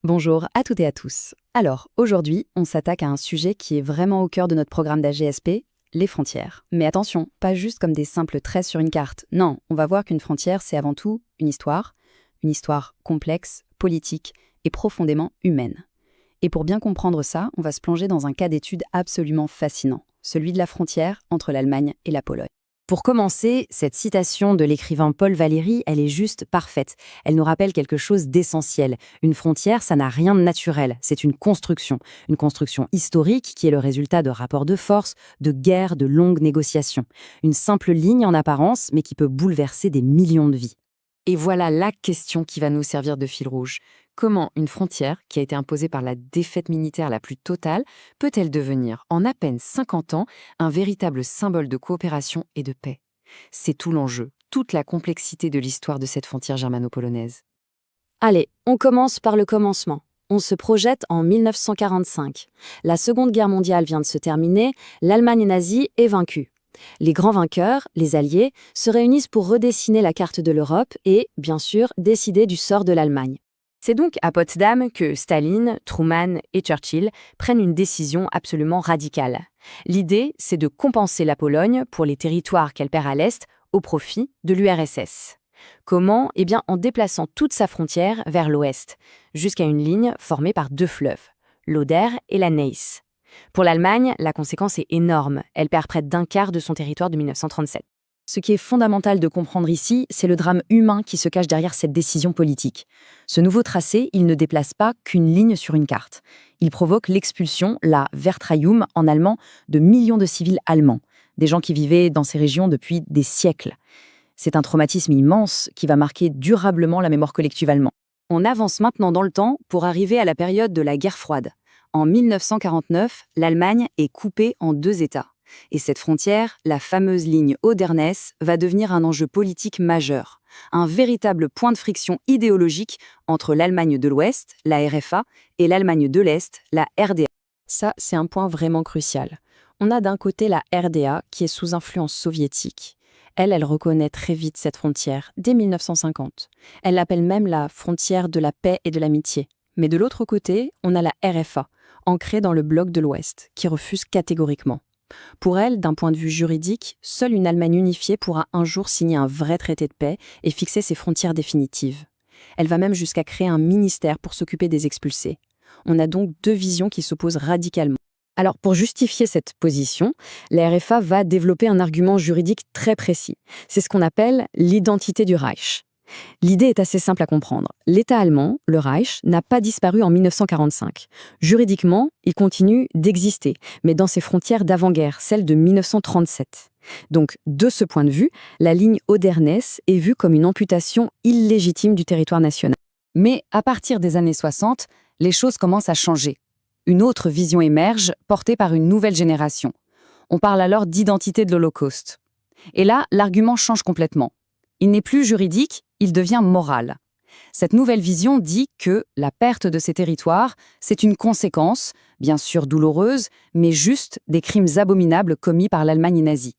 Bonjour à toutes et à tous. Alors, aujourd'hui, on s'attaque à un sujet qui est vraiment au cœur de notre programme d'AGSP, les frontières. Mais attention, pas juste comme des simples traits sur une carte. Non, on va voir qu'une frontière, c'est avant tout une histoire complexe, politique et profondément humaine. Et pour bien comprendre ça, on va se plonger dans un cas d'étude absolument fascinant, celui de la frontière entre l'Allemagne et la Pologne. Pour commencer, cette citation de l'écrivain Paul Valéry, elle est juste parfaite. Elle nous rappelle quelque chose d'essentiel. Une frontière, ça n'a rien de naturel, c'est une construction. Une construction historique qui est le résultat de rapports de force, de guerres, de longues négociations. Une simple ligne en apparence, mais qui peut bouleverser des millions de vies. Et voilà la question qui va nous servir de fil rouge. Comment une frontière, qui a été imposée par la défaite militaire la plus totale, peut-elle devenir, en à peine 50 ans, un véritable symbole de coopération et de paix? C'est tout l'enjeu, toute la complexité de l'histoire de cette frontière germano-polonaise. Allez, on commence par le commencement. On se projette en 1945. La Seconde Guerre mondiale vient de se terminer, l'Allemagne nazie est vaincue. Les grands vainqueurs, les Alliés, se réunissent pour redessiner la carte de l'Europe et, bien sûr, décider du sort de l'Allemagne. C'est donc à Potsdam que Staline, Truman et Churchill prennent une décision absolument radicale. L'idée, c'est de compenser la Pologne pour les territoires qu'elle perd à l'Est au profit de l'URSS. Comment? Eh bien, en déplaçant toute sa frontière vers l'ouest, jusqu'à une ligne formée par deux fleuves, l'Oder et la Neisse. Pour l'Allemagne, la conséquence est énorme. Elle perd près d'un quart de son territoire de 1937. Ce qui est fondamental de comprendre ici, c'est le drame humain qui se cache derrière cette décision politique. Ce nouveau tracé, il ne déplace pas qu'une ligne sur une carte. Il provoque l'expulsion, la Vertreibung en allemand, de millions de civils allemands, des gens qui vivaient dans ces régions depuis des siècles. C'est un traumatisme immense qui va marquer durablement la mémoire collective allemande. On avance maintenant dans le temps pour arriver à la période de la guerre froide. En 1949, l'Allemagne est coupée en deux États. Et cette frontière, la fameuse ligne Oder-Neisse, va devenir un enjeu politique majeur. Un véritable point de friction idéologique entre l'Allemagne de l'Ouest, la RFA, et l'Allemagne de l'Est, la RDA. Ça, c'est un point vraiment crucial. On a d'un côté la RDA, qui est sous influence soviétique. Elle reconnaît très vite cette frontière, dès 1950. Elle l'appelle même la frontière de la paix et de l'amitié. Mais de l'autre côté, on a la RFA, ancrée dans le bloc de l'Ouest, qui refuse catégoriquement. Pour elle, d'un point de vue juridique, seule une Allemagne unifiée pourra un jour signer un vrai traité de paix et fixer ses frontières définitives. Elle va même jusqu'à créer un ministère pour s'occuper des expulsés. On a donc deux visions qui s'opposent radicalement. Alors, pour justifier cette position, la RFA va développer un argument juridique très précis. C'est ce qu'on appelle l'identité du Reich. L'idée est assez simple à comprendre. L'État allemand, le Reich, n'a pas disparu en 1945. Juridiquement, il continue d'exister, mais dans ses frontières d'avant-guerre, celles de 1937. Donc, de ce point de vue, la ligne Oder-Neisse est vue comme une amputation illégitime du territoire national. Mais à partir des années 60, les choses commencent à changer. Une autre vision émerge, portée par une nouvelle génération. On parle alors d'identité de l'Holocauste. Et là, l'argument change complètement. Il n'est plus juridique, il devient moral. Cette nouvelle vision dit que la perte de ces territoires, c'est une conséquence, bien sûr douloureuse, mais juste des crimes abominables commis par l'Allemagne nazie.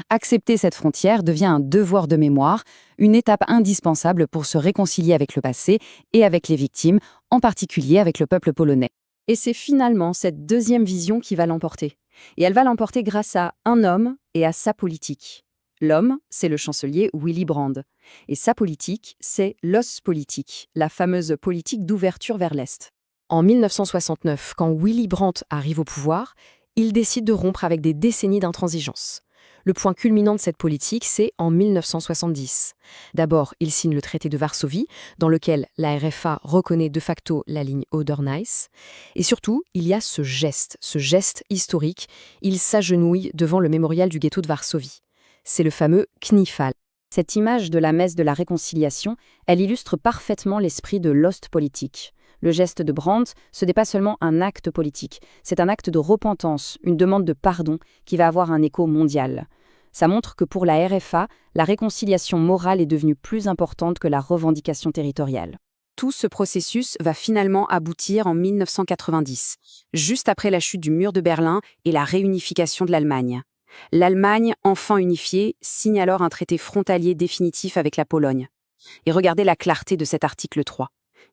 Accepter cette frontière devient un devoir de mémoire, une étape indispensable pour se réconcilier avec le passé et avec les victimes, en particulier avec le peuple polonais. Et c'est finalement cette deuxième vision qui va l'emporter. Et elle va l'emporter grâce à un homme et à sa politique. L'homme, c'est le chancelier Willy Brandt. Et sa politique, c'est l'Ostpolitik, la fameuse politique d'ouverture vers l'Est. En 1969, quand Willy Brandt arrive au pouvoir, il décide de rompre avec des décennies d'intransigeance. Le point culminant de cette politique, c'est en 1970. D'abord, il signe le traité de Varsovie, dans lequel la RFA reconnaît de facto la ligne Oder-Neisse. Et surtout, il y a ce geste historique. Il s'agenouille devant le mémorial du ghetto de Varsovie. C'est le fameux Kniefall. Cette image de la messe de la réconciliation, elle illustre parfaitement l'esprit de l'Ostpolitik. Le geste de Brandt, ce n'est pas seulement un acte politique, c'est un acte de repentance, une demande de pardon qui va avoir un écho mondial. Ça montre que pour la RFA, la réconciliation morale est devenue plus importante que la revendication territoriale. Tout ce processus va finalement aboutir en 1990, juste après la chute du mur de Berlin et la réunification de l'Allemagne. L'Allemagne, enfin unifiée, signe alors un traité frontalier définitif avec la Pologne. Et regardez la clarté de cet article 3.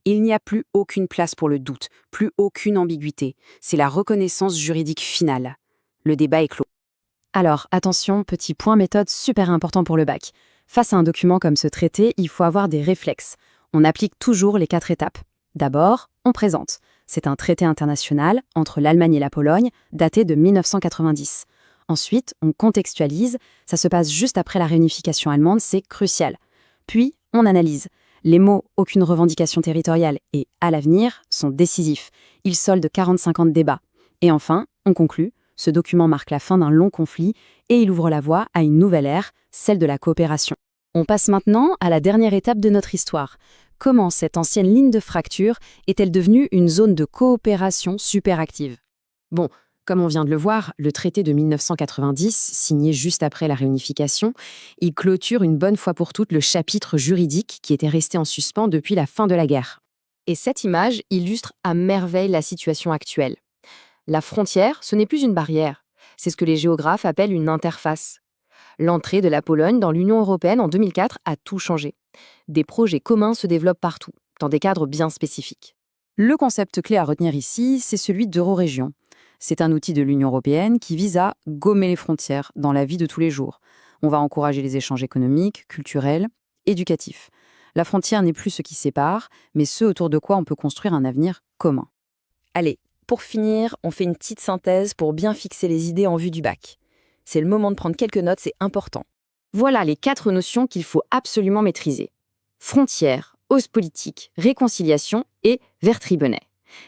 Il n'y a plus aucune place pour le doute, plus aucune ambiguïté. C'est la reconnaissance juridique finale. Le débat est clos. Alors, attention, petit point méthode super important pour le bac. Face à un document comme ce traité, il faut avoir des réflexes. On applique toujours les 4 étapes. D'abord, on présente. C'est un traité international entre l'Allemagne et la Pologne, daté de 1990. Ensuite, on contextualise. Ça se passe juste après la réunification allemande, c'est crucial. Puis, on analyse. Les mots « aucune revendication territoriale » et « à l'avenir » sont décisifs. Ils soldent 45 ans de débat. Et enfin, on conclut. Ce document marque la fin d'un long conflit et il ouvre la voie à une nouvelle ère, celle de la coopération. On passe maintenant à la dernière étape de notre histoire. Comment cette ancienne ligne de fracture est-elle devenue une zone de coopération super active? Bon, comme on vient de le voir, le traité de 1990, signé juste après la réunification, il clôture une bonne fois pour toutes le chapitre juridique qui était resté en suspens depuis la fin de la guerre. Et cette image illustre à merveille la situation actuelle. La frontière, ce n'est plus une barrière, c'est ce que les géographes appellent une interface. L'entrée de la Pologne dans l'Union européenne en 2004 a tout changé. Des projets communs se développent partout, dans des cadres bien spécifiques. Le concept clé à retenir ici, c'est celui d'Eurorégion. C'est un outil de l'Union européenne qui vise à gommer les frontières dans la vie de tous les jours. On va encourager les échanges économiques, culturels, éducatifs. La frontière n'est plus ce qui sépare, mais ce autour de quoi on peut construire un avenir commun. Allez, pour finir, on fait une petite synthèse pour bien fixer les idées en vue du bac. C'est le moment de prendre quelques notes, c'est important. Voilà les 4 notions qu'il faut absolument maîtriser. Frontière, hausse politique, réconciliation et vertribunnet.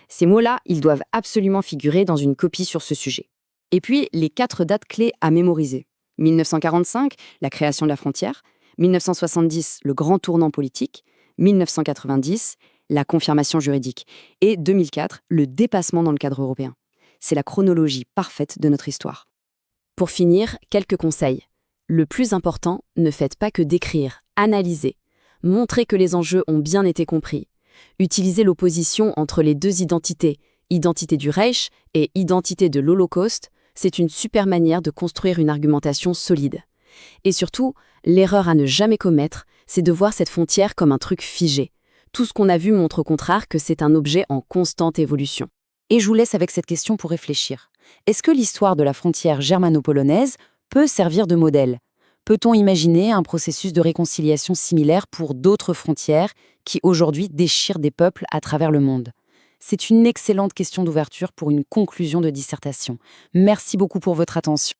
Ces mots-là, ils doivent absolument figurer dans une copie sur ce sujet. Et puis, les 4 dates clés à mémoriser. 1945, la création de la frontière. 1970, le grand tournant politique. 1990, la confirmation juridique. Et 2004, le dépassement dans le cadre européen. C'est la chronologie parfaite de notre histoire. Pour finir, quelques conseils. Le plus important, ne faites pas que décrire, analysez. Montrez que les enjeux ont bien été compris. Utilisez l'opposition entre les 2 identités, identité du Reich et identité de l'Holocauste, c'est une super manière de construire une argumentation solide. Et surtout, l'erreur à ne jamais commettre, c'est de voir cette frontière comme un truc figé. Tout ce qu'on a vu montre au contraire que c'est un objet en constante évolution. Et je vous laisse avec cette question pour réfléchir. Est-ce que l'histoire de la frontière germano-polonaise peut servir de modèle? Peut-on imaginer un processus de réconciliation similaire pour d'autres frontières qui aujourd'hui déchirent des peuples à travers le monde? C'est une excellente question d'ouverture pour une conclusion de dissertation. Merci beaucoup pour votre attention.